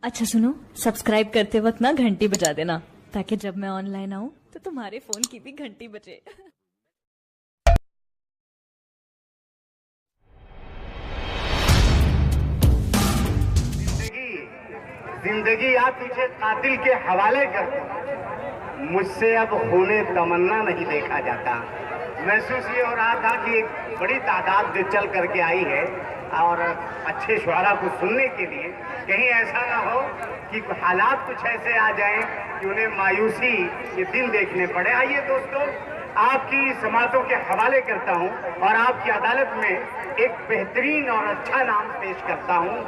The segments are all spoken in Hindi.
अच्छा सुनो, सब्सक्राइब करते वक्त ना घंटी बजा देना ताकि जब मैं ऑनलाइन आऊं तो तुम्हारे फोन की भी घंटी बजे। जिंदगी आप तुझे कातिल के हवाले कर दो। मुझसे अब खूने तमन्ना नहीं देखा जाता। महसूस ये हो रहा था कि एक बड़ी तादाद जो चल करके आई है और अच्छे शुआरा को सुनने के लिए, कहीं ऐसा ना हो कि हालात कुछ ऐसे आ जाएं कि उन्हें मायूसी के दिन देखने पड़े। आइए दोस्तों, आपकी समातों के हवाले करता हूं और आपकी अदालत में एक बेहतरीन और अच्छा नाम पेश करता हूं,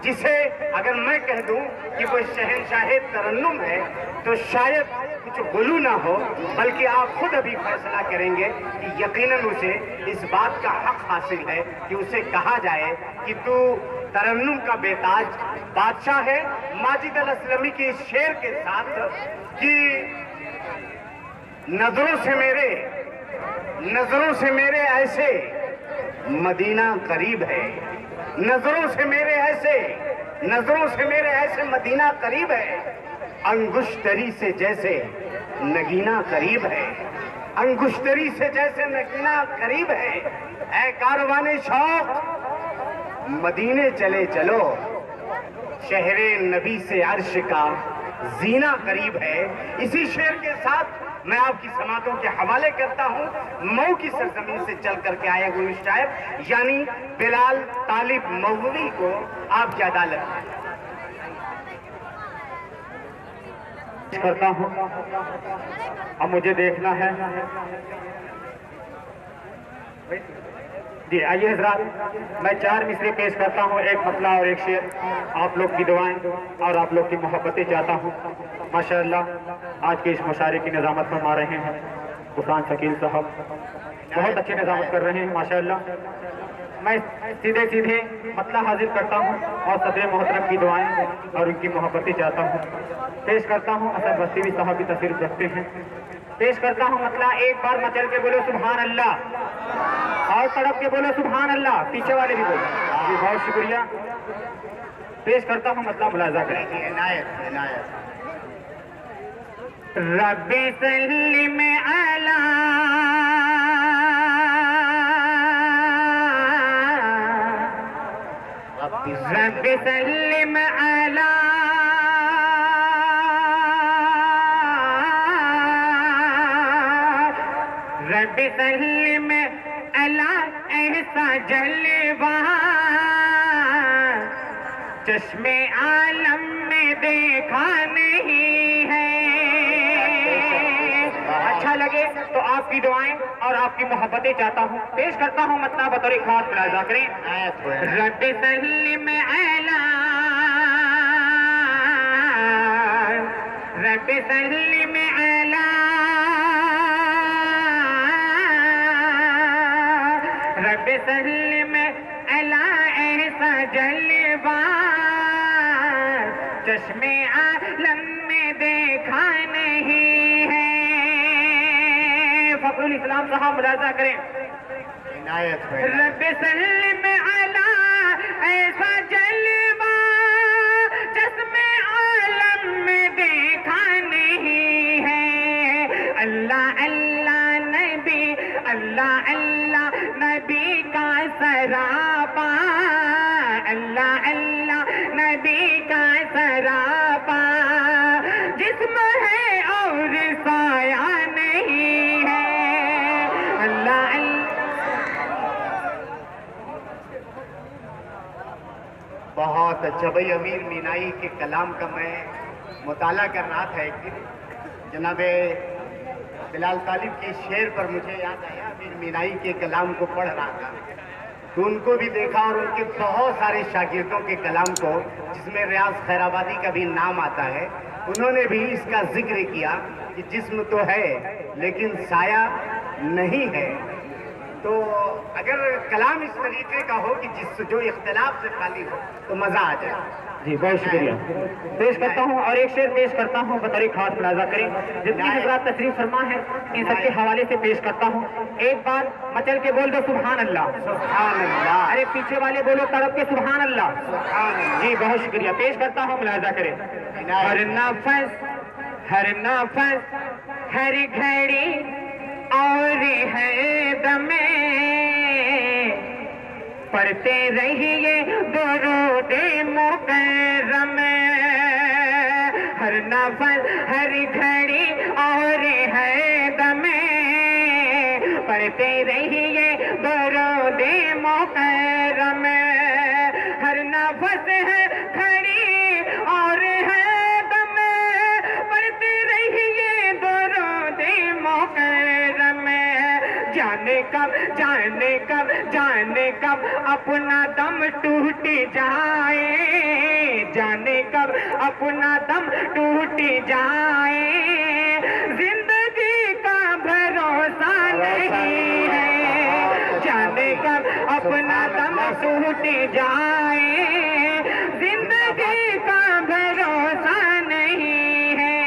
जिसे अगर मैं कह दूं कि वो शहंशाहे तरन्नुम है तो शायद कुछ गुलू ना हो, बल्कि आप खुद अभी फैसला करेंगे कि यकीनन उसे इस बात का हक हासिल है कि उसे कहा जाए कि तू तरन्नुम का बेताज बादशाह है। माजिद अल असलमी के इस शेर के साथ कि नजरों से मेरे ऐसे मदीना करीब है, नजरों से मेरे ऐसे मदीना करीब है, अंगुश्तरी से जैसे नगीना करीब है, अंगुश्तरी से जैसे नगीना करीब है। ऐ कारवाने शौक मदीने चले चलो, शहरे नबी से अर्श का जीना करीब है। इसी शेर के साथ मैं आपकी समातों के हवाले करता हूं मऊ की सरजमीन से चल करके आए हुए शायर यानी बिलाल तालिब मौलवी को आपकी अदालत करता हूं। अब मुझे देखना है जी। आइए हजरात, मैं 4 मिसरे पेश करता हूं, एक मतला और एक शेर। आप लोग की दुआएं और आप लोग की मोहब्बतें चाहता हूं। माशाअल्लाह आज के इस मुशारे की निजामत फरमा रहे हैं हुसैन शकील साहब, बहुत अच्छी निजामत कर रहे हैं माशाअल्लाह। मैं सीधे सीधे मतला हाजिर करता हूं और सदर मोहतरम की दुआएं और उनकी मोहब्बतें चाहता हूं। पेश करता हूं, असद बस्तीवी साहब भी तशरीफ रखते हैं। पेश करता हूं मतला, एक बार मचल के बोलो सुभान अल्लाह और तड़प के बोलो सुभान अल्लाह, पीछे वाले भी बोलो जी। बहुत शुक्रिया। पेश करता हूं मतलब मुलाजा करें। इनायत रब्बी सल्लिम अला रब्बी सल्लिम अला रब्बी सल्लिम अला ऐसा जलवा चश्मे आलम में देखा नहीं है। अच्छा लगे तो आपकी दुआएं और आपकी मोहब्बतें चाहता हूँ। पेश करता हूँ मतलब बतौर खास मुलाजा करें। रब्बी सल्लिम अला रब्बी सल्लिम अला रब्बी सल्लिम अला ऐसा जलवा चश्मे आलम में देखा नहीं है। फखरुल इस्लाम साहब मुलाजा करें। इनायत रब्बी सल्लिम अला ऐसा जलवा चश्मे आलम में देखा नहीं है। अल्लाह अल्लाह नबी अल्लाह अल्लाह नबी का सरापा, अल्लाह अल्लाह नबी का सरापा जिस्म है और साया नहीं है। अल्लाह बहुत अच्छा भाई। अमीर मीनाई के कलाम का मैं मुताला कर रहा था एक दिन, जनाबे बिलाल तालिब के शेर पर मुझे याद आया। अमीर मीनाई के कलाम को पढ़ रहा था तो उनको भी देखा और उनके बहुत सारे शागिर्दों के कलाम को, जिसमें रियाज खैराबादी का भी नाम आता है, उन्होंने भी इसका जिक्र किया कि जिस्म तो है लेकिन साया नहीं है। तो अगर कलाम इस तरीके का हो कि जिस जो इख्तिलाफ से खाली हो तो मजा आ जाए। जी बहुत शुक्रिया। पेश करता हूँ और एक शेर पेश करता हूँ, बतौर खास मुलाजा करें। जितनी हजरात तशरीफ फरमा है इन सबके हवाले से पेश करता हूँ। एक बार मचल के बोल दो सुभान अल्लाह। सुभान अल्लाह। अरे पीछे वाले बोलो तड़प के सुभान अल्लाह। सुभान अल्लाह। जी बहुत शुक्रिया। पेश करता हूँ, मुलाजा करें। हर नफस हर घड़ी और है दमे, पढ़ते रहिए दुरूद मुकर्रम। हर नफस हर घड़ी और है दमे, पढ़ते रहिए दुरूद मुकर्रम। हर नफस है घड़ी और है दमे, पढ़ते रहिए दुरूद मुकर्रम। जाने कब अपना दम टूट जाए, जाने कब अपना दम टूट जाए। जिंदगी का भरोसा नहीं है, जाने कब अपना दम टूट जाए। जिंदगी का भरोसा नहीं है।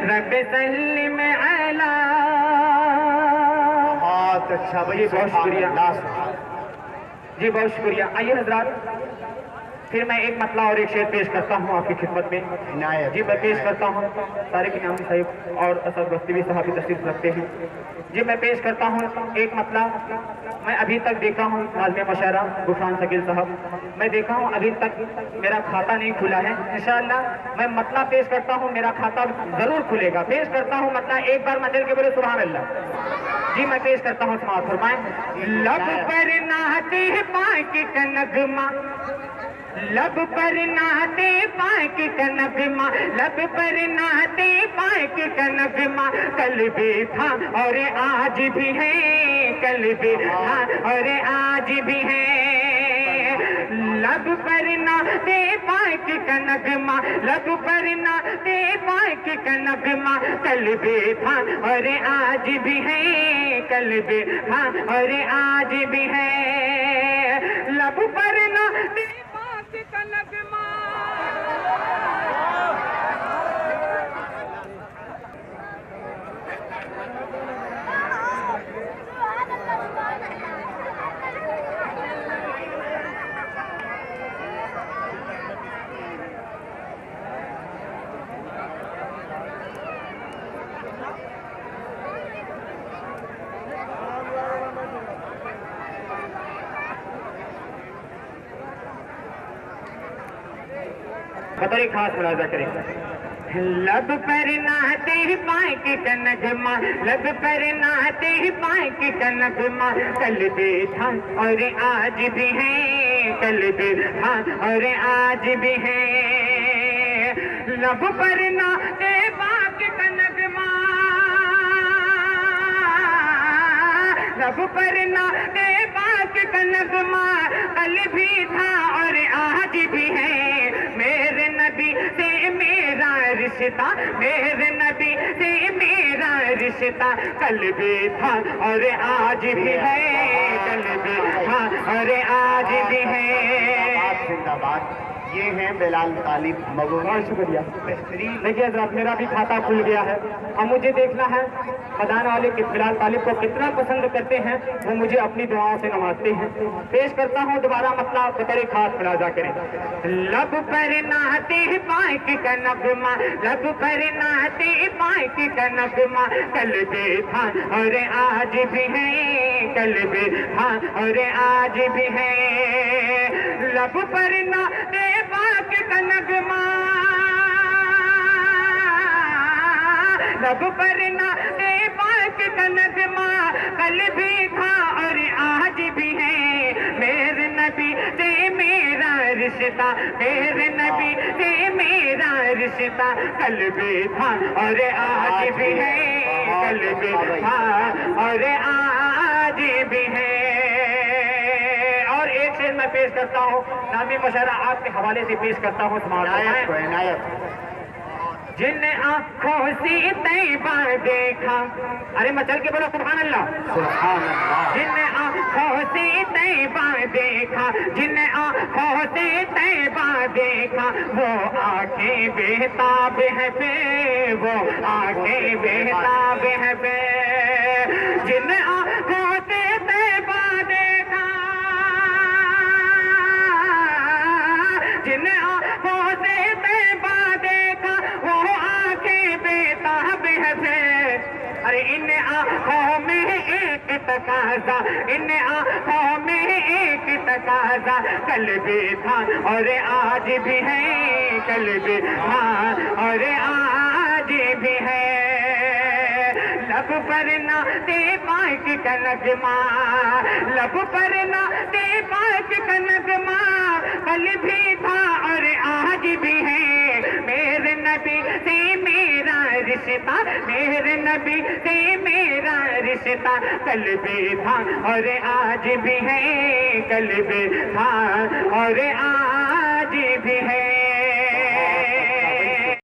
रब सल्लिम अला। अच्छा भाई, बहुत शुक्रिया जी, बहुत शुक्रिया। आइए हजरात, फिर मैं एक मतला और एक शेर पेश करता हूँ आपकी खिदमत में। जी मैं पेश करता हूँ। तारिक इनामी साहिब और असद बस्ती साहब भी तशरीफ रखते हैं। जी मैं पेश करता हूँ एक मतला। मैं अभी तक देखा हूँ नाज़िम मशारा गुफरान शकील साहब, मैं देखा हूँ अभी तक मेरा खाता नहीं खुला है। इंशाअल्लाह मैं मतला पेश करता हूँ, मेरा खाता जरूर खुलेगा। पेश करता हूँ मतला, एक बार मचल के बोले सुभान अल्लाह। जी मैं पेश करता हूँ, समाअत फरमाएं। लब पर नाते पाक का नगमा, लब पर नाते पाक का नगमा, लब पर नाते पाक का नगमा। कल भी था और आज भी है, कल भी था और आज भी है। लब पर नाते पाक का नगमा, लब पर नाते पाक का नगमा। कल भी था और आज भी है, कल भी था और आज भी है। लब पर नाते पाक का नगमा। बतौर खास मुलाजा करें। लब पर नाते पाक का नगमा, लब पर नाते पाक का नगमा। कल भी था और आज भी है, कल भी था और आज भी है। लब पर नाते पाक का नगमा, लब पर नाते पाक का नगमा। कल भी था और आज भी है। मेरे नबी से मेरा रिश्ता, मेरे नबी से मेरा रिश्ता। कल भी था और आज भी है, कल भी था और आज भी है। जिंदाबाद। ये हैं बिलाल तालिब मगो। बहुत शुक्रिया। बेहतरीन। देखिए हज़रात, मेरा भी खाता खुल गया है। अब मुझे देखना है मैदान वाले बिलाल तालिब को कितना पसंद करते हैं, वो मुझे अपनी दुआओं से नवाजते हैं। पेश करता हूँ दोबारा मतला, बतौर खास मुलाजा करें। लब पर नाते पाक का नगमा, लब पर नाते पाक का नगमा। कल भी था और आज भी है, कल भी था और आज भी है। लब पर नाते पाक का नगमा, लब पर नाते पाक का नगमा। कल भी था और आज भी है। मेरे नबी से मेरा रिश्ता, मेरे नबी से मेरा रिश्ता। कल भी था और आज भी है, कल भी था और आज भी है। और एक शेर मैं पेश करता हूँ, नाज़िम मशारा आपके हवाले से पेश करता हूँ। इनायत। जिन आँखों से तैबा देखा, अरे मचल के बोलो सुभान अल्लाह, सुभान अल्लाह। जिन आँखों से तैबा देखा, जिन आँखों से तैबा देखा, वो आंखें बेताब है बे, वो आंखें बेताब है बे। जिन आँखों से तैबा देखा, जिन आँखों से तैबा देखा, वो आंखें बेताब है बे। अरे इन आँखों में एक तकाजा, इन आँखों में एक तकाजा, कल भी था और आज भी है, कल भी था और आज भी है। लब पर ना ते पाक का नगमा, लब पर ना ते पाक का नगमा, कल भी था और आज भी है। मेरे नबी से मेरा रिश्ता, मेरे नबी से मेरा रिश्ता, कल भी था और आज भी है, कल भी था और आज भी है।